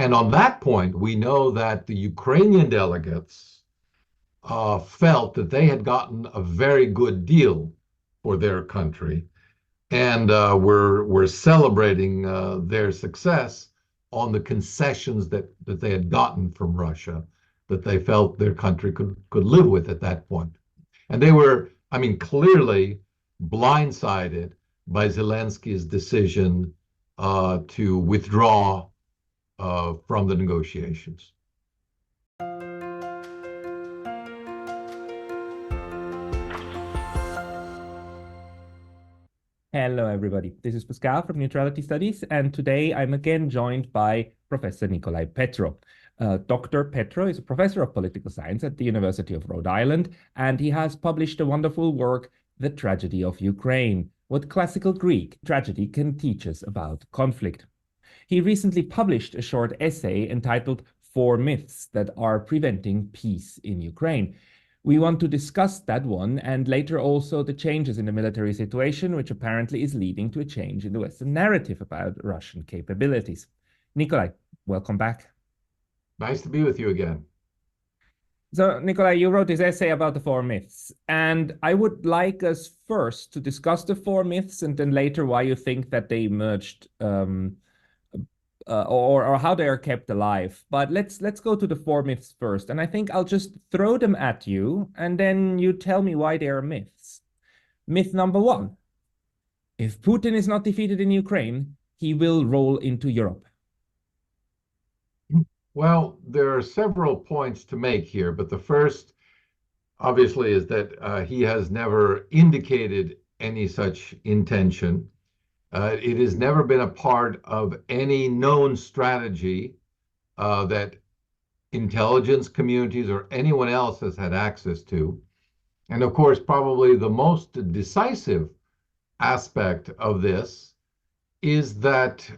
And on that point, we know that the Ukrainian delegates felt that they had gotten a very good deal for their country, and were celebrating their success on the concessions that they had gotten from Russia, that they felt their country could live with at that point. And they were, I mean, clearly blindsided by Zelensky's decision to withdraw from the negotiations. Hello, everybody. This is Pascal from Neutrality Studies, and today I'm again joined by Professor Nicolai Petro. Dr. Petro is a professor of political science at the University of Rhode Island, and he has published a wonderful work, The Tragedy of Ukraine, What Classical Greek Tragedy Can Teach Us About Conflict. He recently published a short essay entitled 4 Myths That Are Preventing Peace in Ukraine. We want to discuss that one and later also the changes in the military situation, which apparently is leading to a change in the Western narrative about Russian capabilities. Nicolai, welcome back. Nice to be with you again. So, Nicolai, you wrote this essay about the 4 myths, and I would like us first to discuss the 4 myths and then later why you think that they emerged or how they are kept alive. But let's go to the 4 myths first. And I think I'll just throw them at you, and then you tell me why they are myths. Myth number 1. If Putin is not defeated in Ukraine, he will roll into Europe. Well, there are several points to make here, but the first, obviously, is that he has never indicated any such intention. It has never been a part of any known strategy that intelligence communities or anyone else has had access to. And of course, probably the most decisive aspect of this is that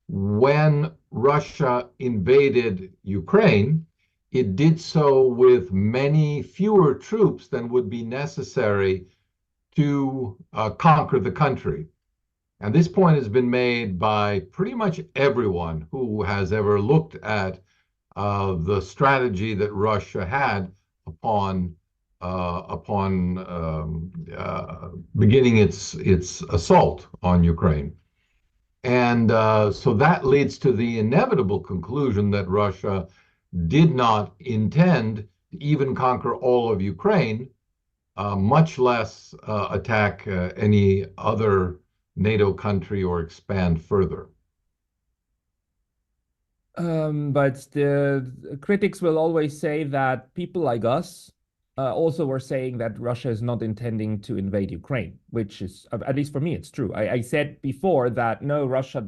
when Russia invaded Ukraine, it did so with many fewer troops than would be necessary to conquer the country. And this point has been made by pretty much everyone who has ever looked at the strategy that Russia had upon beginning its assault on Ukraine. And so that leads to the inevitable conclusion that Russia did not intend to even conquer all of Ukraine, much less attack any other NATO country or expand further. But the critics will always say that people like us also were saying that Russia is not intending to invade Ukraine, which is, at least for me, it's true. I said before that no, Russia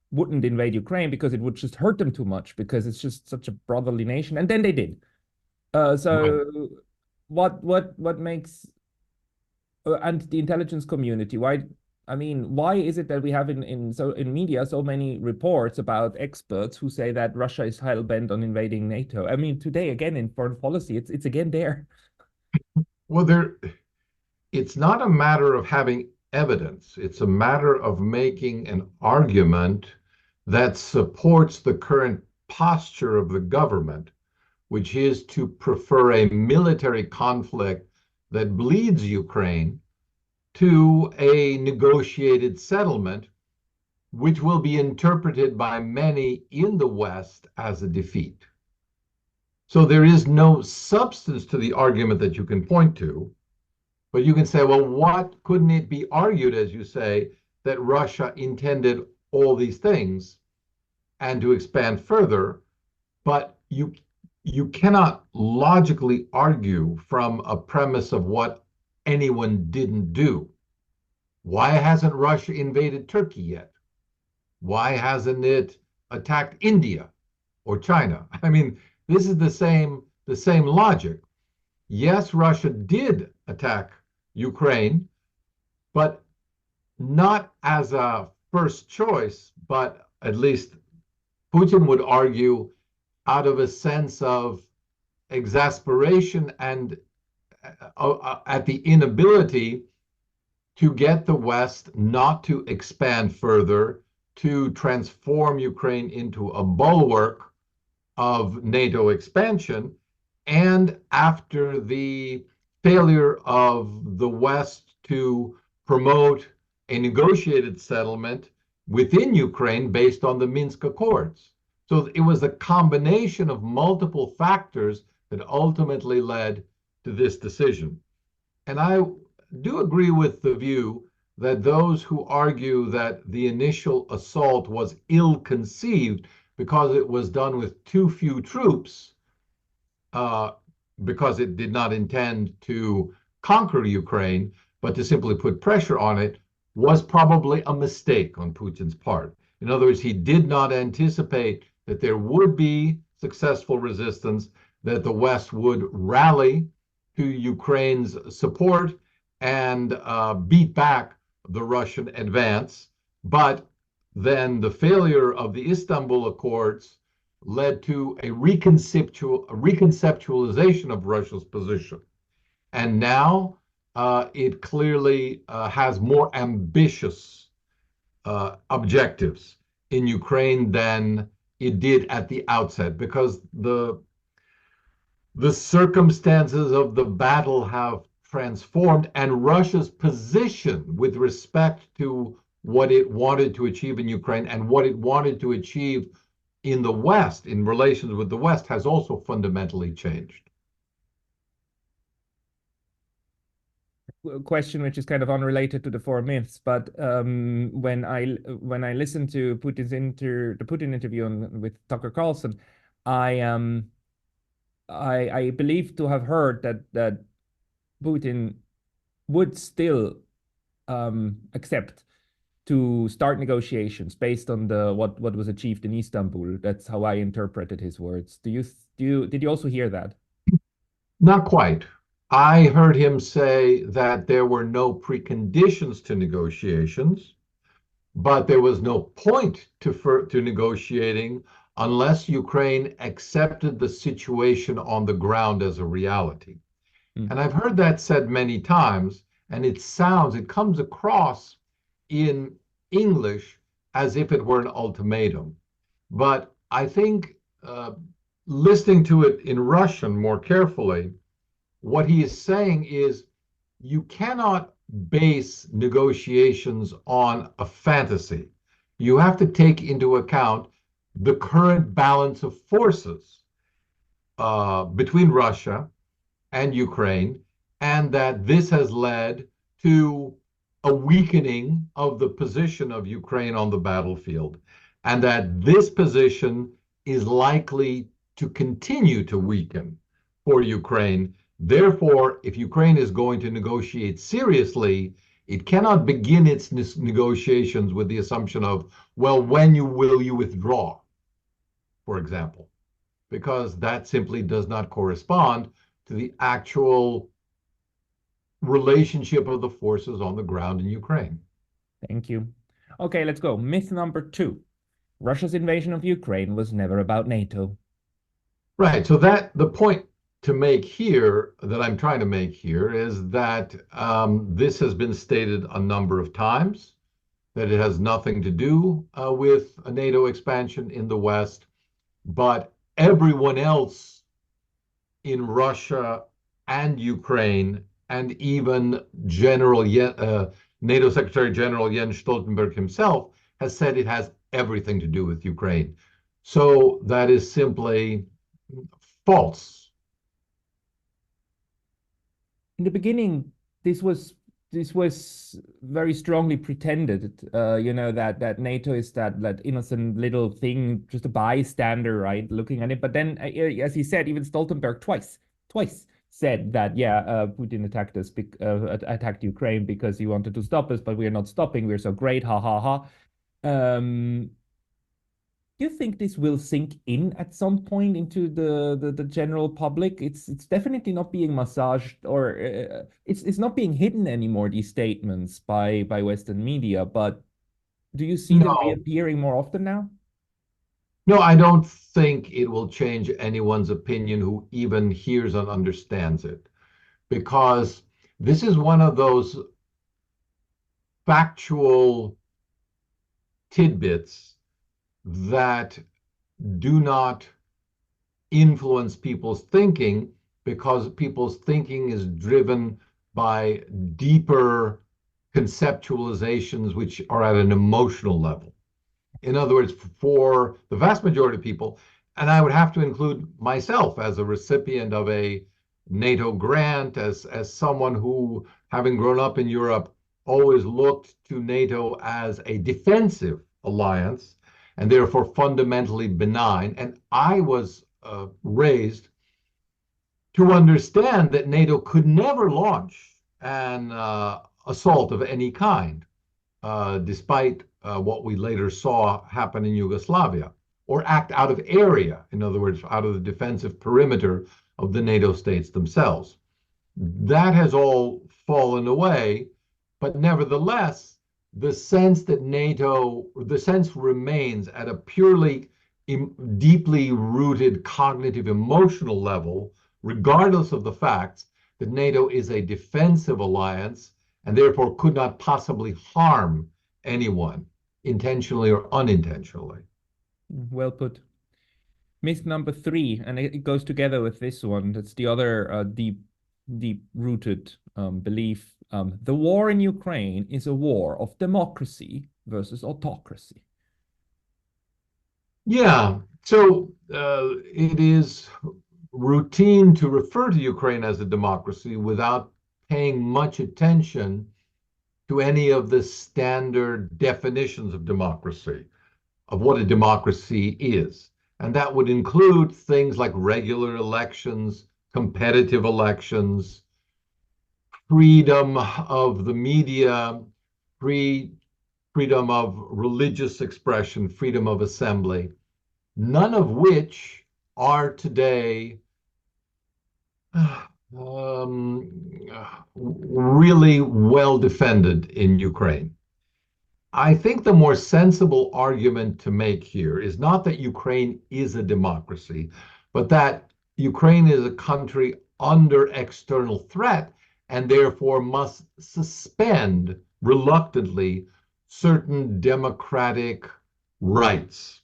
wouldn't invade Ukraine because it would just hurt them too much because it's just such a brotherly nation, and then they did. So right. What makes and the intelligence community, why is it that we have in media so many reports about experts who say that Russia is hell-bent on invading NATO? I mean, today again in foreign policy, it's again there. Well, it's not a matter of having evidence. It's a matter of making an argument that supports the current posture of the government, which is to prefer a military conflict that bleeds Ukraine to a negotiated settlement, which will be interpreted by many in the West as a defeat. So there is no substance to the argument that you can point to, but you can say, well, what couldn't it be argued, as you say, that Russia intended all these things and to expand further, but you cannot logically argue from a premise of what anyone didn't do. Why hasn't Russia invaded Turkey yet? Why hasn't it attacked India or China? I mean, this is the same logic. Yes, Russia did attack Ukraine, but not as a first choice, but at least Putin would argue out of a sense of exasperation and at the inability to get the West not to expand further, to transform Ukraine into a bulwark of NATO expansion, and after the failure of the West to promote a negotiated settlement within Ukraine based on the Minsk Accords. So it was a combination of multiple factors that ultimately led to this decision. And I do agree with the view that those who argue that the initial assault was ill-conceived because it was done with too few troops, uh, because it did not intend to conquer Ukraine, but to simply put pressure on it, was probably a mistake on Putin's part. In other words, he did not anticipate that there would be successful resistance, that the West would rally to Ukraine's support and beat back the Russian advance. But then the failure of the Istanbul Accords led to a reconceptualization of Russia's position. And now it clearly has more ambitious objectives in Ukraine than it did at the outset, because the circumstances of the battle have transformed, and Russia's position with respect to what it wanted to achieve in Ukraine and what it wanted to achieve in the West, in relations with the West, has also fundamentally changed. Question which is kind of unrelated to the four myths, but when I listened to the Putin interview with Tucker Carlson, I believe to have heard that Putin would still accept to start negotiations based on what was achieved in Istanbul. That's how I interpreted his words. Did you also hear that? Not quite. I heard him say that there were no preconditions to negotiations, but there was no point to negotiating unless Ukraine accepted the situation on the ground as a reality. And I've heard that said many times, and it comes across in English as if it were an ultimatum. But I think listening to it in Russian more carefully, what he is saying is you cannot base negotiations on a fantasy. You have to take into account the current balance of forces between Russia and Ukraine, and that this has led to a weakening of the position of Ukraine on the battlefield, and that this position is likely to continue to weaken for Ukraine. Therefore, if Ukraine is going to negotiate seriously, it cannot begin its negotiations with the assumption of, well, when will you withdraw, for example, because that simply does not correspond to the actual relationship of the forces on the ground in Ukraine. Thank you. Okay, let's go. Myth number 2. Russia's invasion of Ukraine was never about NATO. Right. So the point to make here, that I'm trying to make here, is that this has been stated a number of times, that it has nothing to do with a NATO expansion in the West, but everyone else in Russia and Ukraine, and even NATO Secretary General Jens Stoltenberg himself, has said it has everything to do with Ukraine. So that is simply false. In the beginning, this was very strongly pretended, that NATO is that innocent little thing, just a bystander, right, looking at it. But then, as he said, even Stoltenberg twice said that, Putin attacked Ukraine because he wanted to stop us, but we are not stopping. We're so great, ha ha ha. Do you think this will sink in at some point into the general public? It's definitely not being massaged, or it's not being hidden anymore, these statements by Western media. But do you see them reappearing more often now? No, I don't think it will change anyone's opinion who even hears and understands it, because this is one of those factual tidbits that do not influence people's thinking, because people's thinking is driven by deeper conceptualizations which are at an emotional level. In other words, for the vast majority of people, and I would have to include myself as a recipient of a NATO grant, as someone who, having grown up in Europe, always looked to NATO as a defensive alliance and therefore fundamentally benign. And I was raised to understand that NATO could never launch an assault of any kind, despite what we later saw happen in Yugoslavia, or act out of area, in other words, out of the defensive perimeter of the NATO states themselves. That has all fallen away, but nevertheless, the sense that NATO, the sense remains at a purely deeply rooted cognitive emotional level, regardless of the facts, that NATO is a defensive alliance and therefore could not possibly harm anyone, intentionally or unintentionally. Well put. Myth number three, and it goes together with this one. That's the other deep-rooted belief. The war in Ukraine is a war of democracy versus autocracy. Yeah, so it is routine to refer to Ukraine as a democracy without paying much attention to any of the standard definitions of democracy, of what a democracy is. And that would include things like regular elections, competitive elections, freedom of the media, freedom of religious expression, freedom of assembly, none of which are today really well defended in Ukraine. I think the more sensible argument to make here is not that Ukraine is a democracy, but that Ukraine is a country under external threat and therefore must suspend reluctantly certain democratic rights.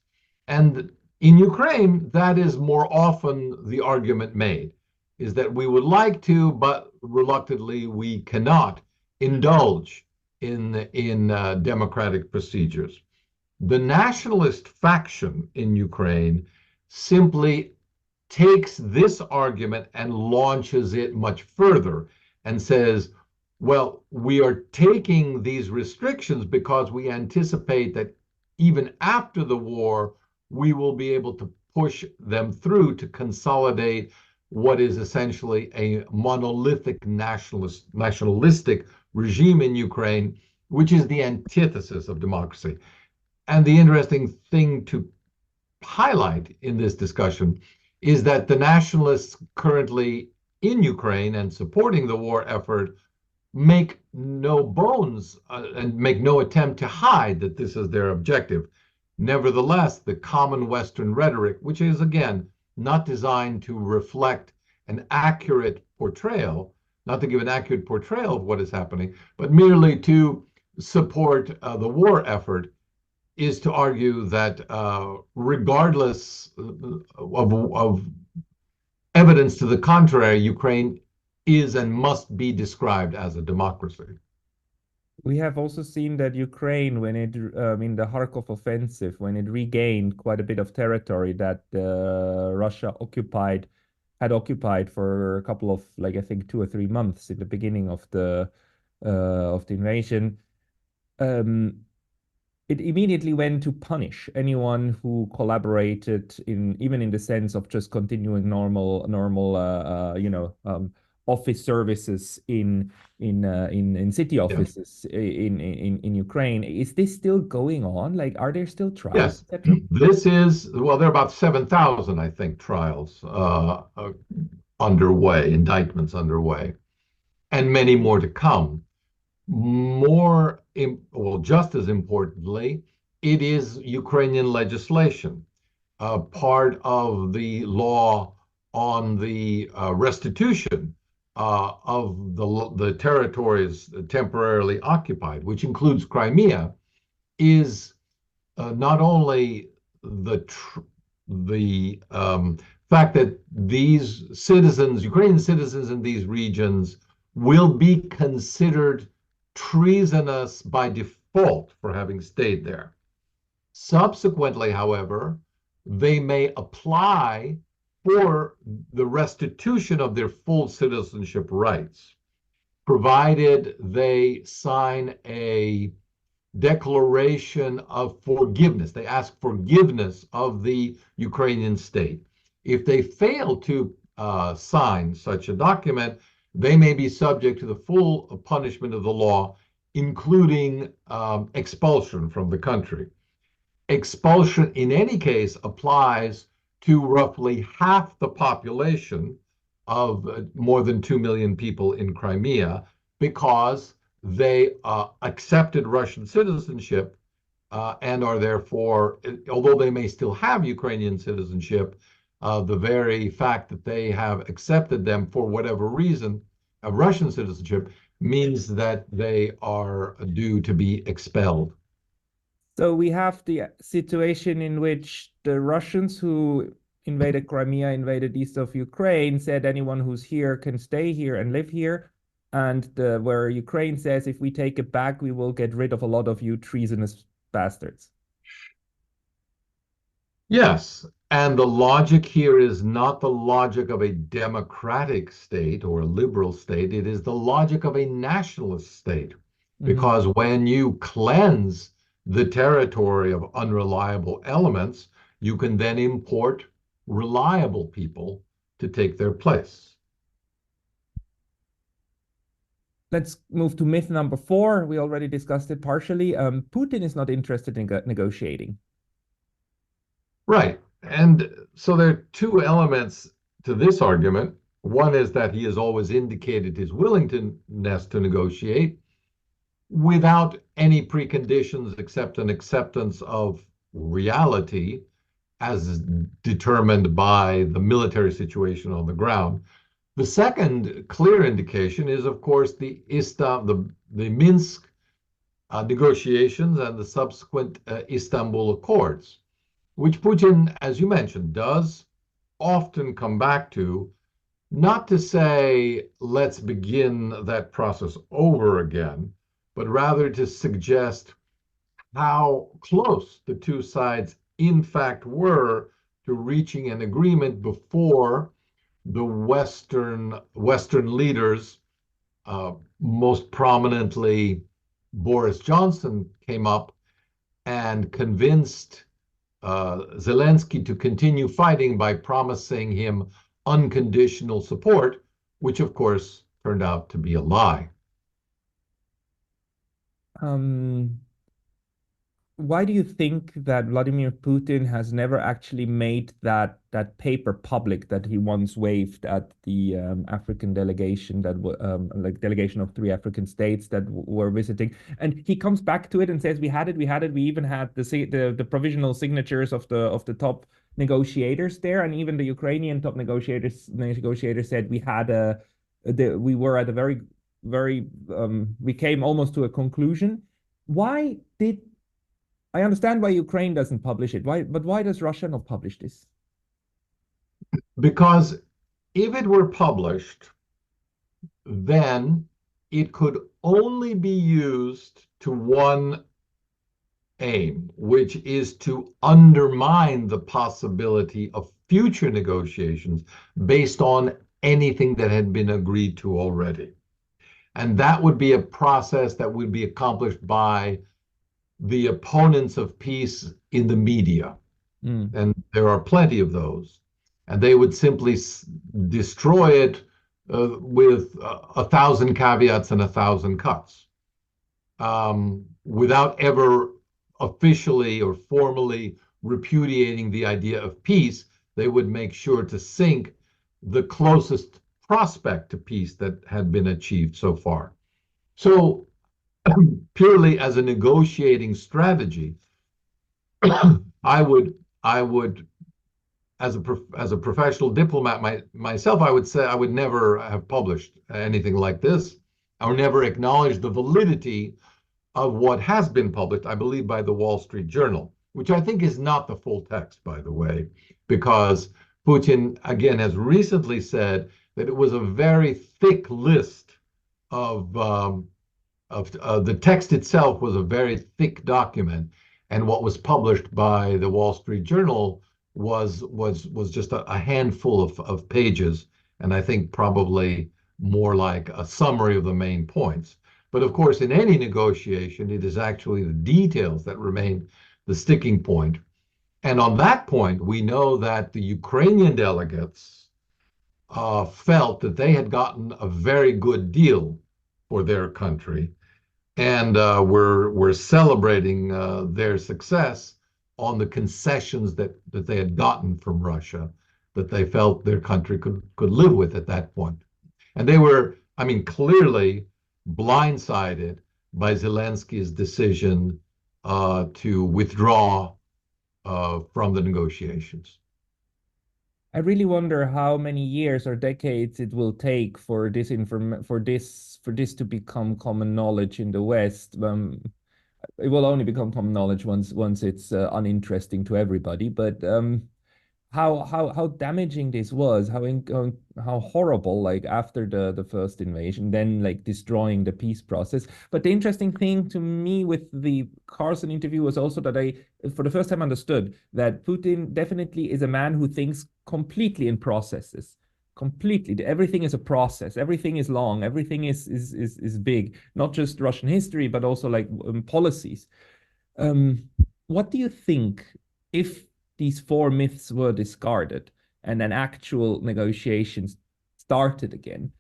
And in Ukraine, that is more often the argument made, is that we would like to, but reluctantly we cannot indulge in democratic procedures. The nationalist faction in Ukraine simply takes this argument and launches it much further and says, well, we are taking these restrictions because we anticipate that even after the war, we will be able to push them through to consolidate what is essentially a monolithic nationalistic regime in Ukraine, which is the antithesis of democracy. And the interesting thing to highlight in this discussion is that the nationalists currently in Ukraine and supporting the war effort make no bones and make no attempt to hide that this is their objective. Nevertheless, the common Western rhetoric, which is, again, not designed to reflect an accurate portrayal, not to give an accurate portrayal of what is happening, but merely to support the war effort, is to argue that regardless of evidence to the contrary, Ukraine is and must be described as a democracy. We have also seen that Ukraine, when it in the Kharkov offensive, when it regained quite a bit of territory that Russia had occupied for a couple of, like, I think 2 or 3 months in the beginning of the invasion, it immediately went to punish anyone who collaborated even in the sense of just continuing normal office services in city offices in Ukraine. Is this still going on? Like, are there still trials? Yes, well, there are about 7,000, I think, trials underway, indictments underway, and many more to come. Just as importantly, it is Ukrainian legislation, part of the law on the restitution of the territories temporarily occupied, which includes Crimea, is not only the fact that these citizens, Ukrainian citizens in these regions, will be considered treasonous by default for having stayed there. Subsequently, however, they may apply for the restitution of their full citizenship rights, provided they sign a declaration of forgiveness. They ask forgiveness of the Ukrainian state. If they fail to sign such a document, they may be subject to the full punishment of the law, including expulsion from the country. Expulsion, in any case, applies to roughly half the population of more than 2 million people in Crimea because they accepted Russian citizenship and are therefore, although they may still have Ukrainian citizenship, the very fact that they have accepted them for whatever reason of Russian citizenship means that they are due to be expelled. So we have the situation in which the Russians who invaded Crimea, invaded east of Ukraine, said anyone who's here can stay here and live here. And where Ukraine says, if we take it back, we will get rid of a lot of you treasonous bastards. Yes, and the logic here is not the logic of a democratic state or a liberal state. It is the logic of a nationalist state. Because when you cleanse the territory of unreliable elements, you can then import reliable people to take their place. Let's move to myth number 4. We already discussed it partially. Putin is not interested in negotiating. Right. And so there are two elements to this argument. One is that he has always indicated his willingness to negotiate without any preconditions except an acceptance of reality as determined by the military situation on the ground. The second clear indication is, of course, the Minsk negotiations and the subsequent Istanbul Accords, which Putin, as you mentioned, does often come back to, not to say, let's begin that process over again, but rather to suggest how close the two sides in fact were to reaching an agreement before the Western leaders, most prominently Boris Johnson, came up and convinced Zelenskyy to continue fighting by promising him unconditional support, which of course turned out to be a lie. Why do you think that Vladimir Putin has never actually made that paper public that he once waved at the African delegation, that like delegation of 3 African states that were visiting, and he comes back to it and says, we had it, we even had the provisional signatures of the top negotiators there, and even the Ukrainian top negotiators said we were at a very we came almost to a conclusion. I understand why Ukraine doesn't publish it. But why does Russia not publish this? Because if it were published, then it could only be used to one aim, which is to undermine the possibility of future negotiations based on anything that had been agreed to already. And that would be a process that would be accomplished by the opponents of peace in the media. And there are plenty of those. And they would simply destroy it with 1,000 caveats and 1,000 cuts, without ever officially or formally repudiating the idea of peace. They would make sure to sink the closest prospect to peace that had been achieved so far. So purely as a negotiating strategy, I would, as a professional diplomat myself, I would say I would never have published anything like this, or never acknowledged the validity of what has been published, I believe, by the Wall Street Journal. which I think is not the full text, by the way, because Putin, again, has recently said that it was a very thick list of the text itself was a very thick document, and what was published by the Wall Street Journal was just a handful of pages, and I think probably more like a summary of the main points. But of course, in any negotiation, it is actually the details that remain the sticking point. And on that point, we know that the Ukrainian delegates felt that they had gotten a very good deal for their country, and we're celebrating their success on the concessions that they had gotten from Russia, that they felt their country could live with at that point. And they were, I mean, clearly blindsided by Zelensky's decision to withdraw from the negotiations. I really wonder how many years or decades it will take for this to become common knowledge in the West. It will only become common knowledge once it's uninteresting to everybody. But how damaging this was, how horrible, like after the first invasion, then like destroying the peace process. But the interesting thing to me with the Carson interview was also that I, for the first time, understood that Putin definitely is a man who thinks completely in processes. Completely, everything is a process. Everything is long. Everything is big. Not just Russian history, but also like policies. What do you think if these four myths were discarded and then actual negotiations started again?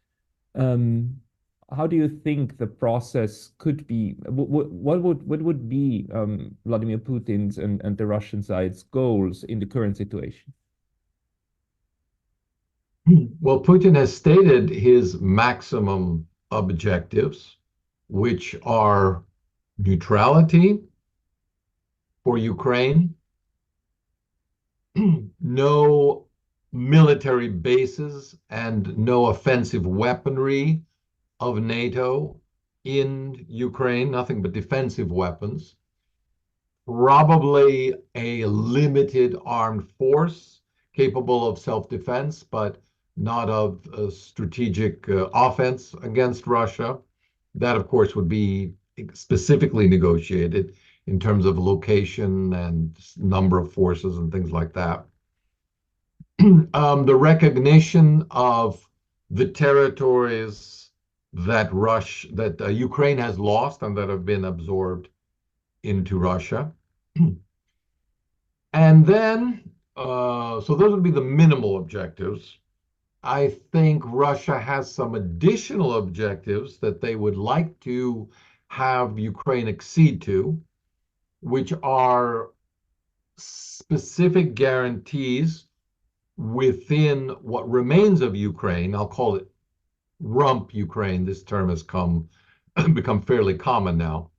How do you think the process could be? What would be Vladimir Putin's and the Russian side's goals in the current situation? Well, Putin has stated his maximum objectives, which are neutrality for Ukraine, no military bases and no offensive weaponry of NATO in Ukraine, nothing but defensive weapons, probably a limited armed force capable of self-defense, but not of strategic offense against Russia. That, of course, would be specifically negotiated in terms of location and number of forces and things like that. The recognition of the territories that Ukraine has lost and that have been absorbed into Russia. And then, so those would be the minimal objectives. I think Russia has some additional objectives that they would like to have Ukraine accede to, which are specific guarantees within what remains of Ukraine. I'll call it rump Ukraine. This term has become fairly common now.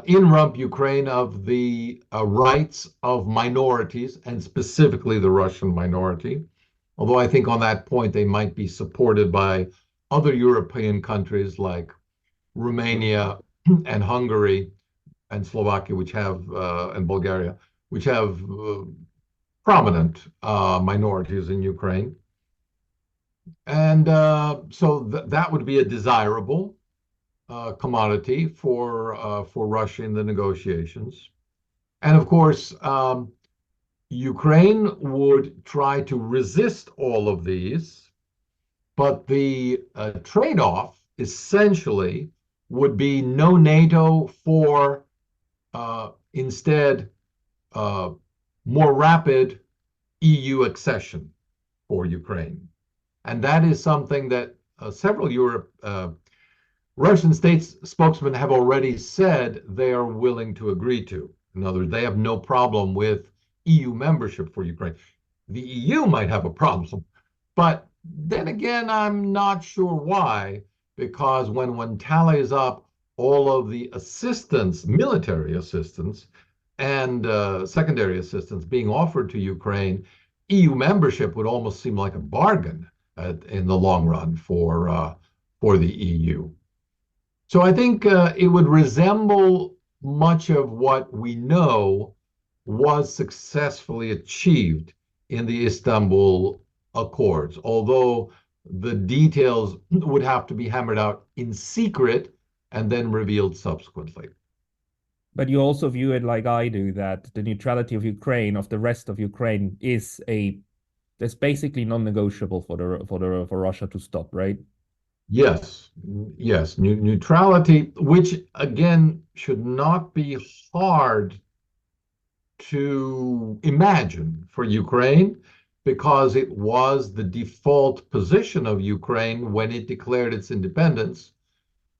In rump Ukraine, of the rights of minorities, and specifically the Russian minority. Although I think on that point they might be supported by other European countries like Romania and Hungary and Slovakia, and Bulgaria, which have prominent minorities in Ukraine. And so that would be a desirable commodity for Russia in the negotiations. And of course, Ukraine would try to resist all of these, but the trade-off essentially would be no NATO for instead more rapid EU accession for Ukraine. And that is something that several Russian state spokesmen have already said they are willing to agree to. In other words, they have no problem with EU membership for Ukraine. The EU might have a problem, but then again, I'm not sure why, because when one tallies up all of the assistance, military assistance, and secondary assistance being offered to Ukraine, EU membership would almost seem like a bargain in the long run for the EU. So I think it would resemble much of what we know was successfully achieved in the Istanbul Accords, although the details would have to be hammered out in secret and then revealed subsequently. But you also view it like I do, that the neutrality of Ukraine, of the rest of Ukraine, is a that's basically non-negotiable for Russia to stop, right? Yes, yes, neutrality, which again should not be hard to imagine for Ukraine because it was the default position of Ukraine when it declared its independence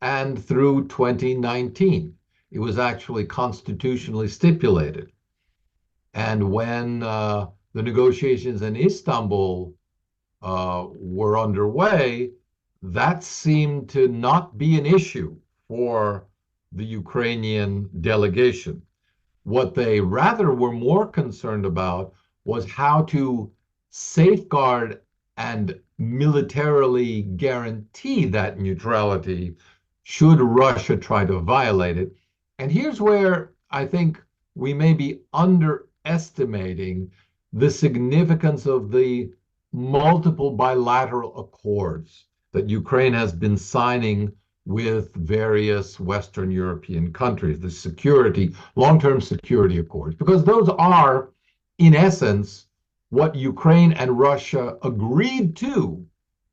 and through 2019. It was actually constitutionally stipulated. And when the negotiations in Istanbul were underway, that seemed to not be an issue for the Ukrainian delegation. What they rather were more concerned about was how to safeguard and militarily guarantee that neutrality should Russia try to violate it. And here's where I think we may be underestimating the significance of the multiple bilateral accords that Ukraine has been signing with various Western European countries, the security, long-term security accords, because those are, in essence, what Ukraine and Russia agreed to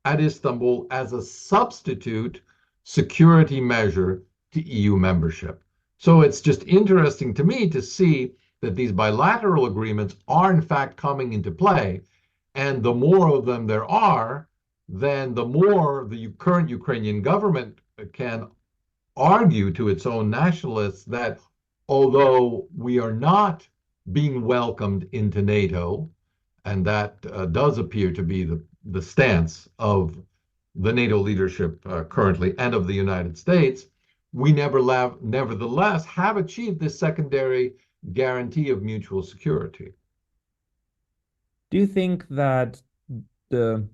at Istanbul as a substitute security measure to EU membership. So it's just interesting to me to see that these bilateral agreements are in fact coming into play. And the more of them there are, then the more the current Ukrainian government can argue to its own nationalists that although we are not being welcomed into NATO, and that does appear to be the stance of the NATO leadership currently and of the United States, we nevertheless have achieved this secondary guarantee of mutual security. Do you think that the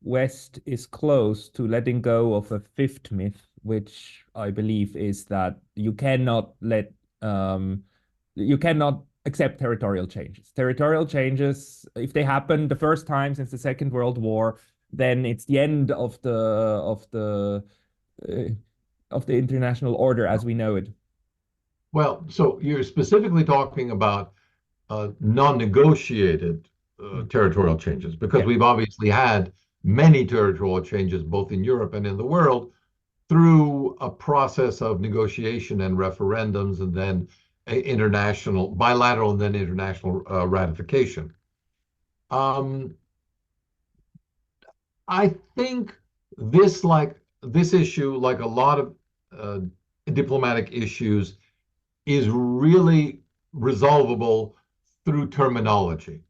West is close to letting go of a fifth myth, which I believe is that you cannot accept territorial changes. Territorial changes, if they happen the first time since the Second World War, then it's the end of uh, the international order as we know it. Well, so you're specifically talking about non-negotiated Mm. territorial changes, because Yeah. we've obviously had many territorial changes both in Europe and in the world through a process of negotiation and referendums and then international, bilateral and then international ratification. Um, I think this issue, like a lot of uh, diplomatic issues, is really resolvable through terminology.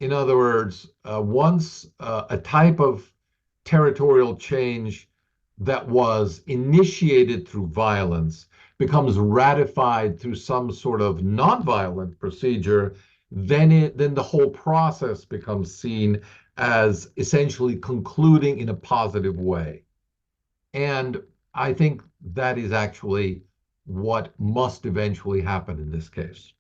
In other words, once a type of territorial change that was initiated through violence becomes ratified through some sort of nonviolent procedure, then the whole process becomes seen as essentially concluding in a positive way. And I think that is actually what must eventually happen in this case.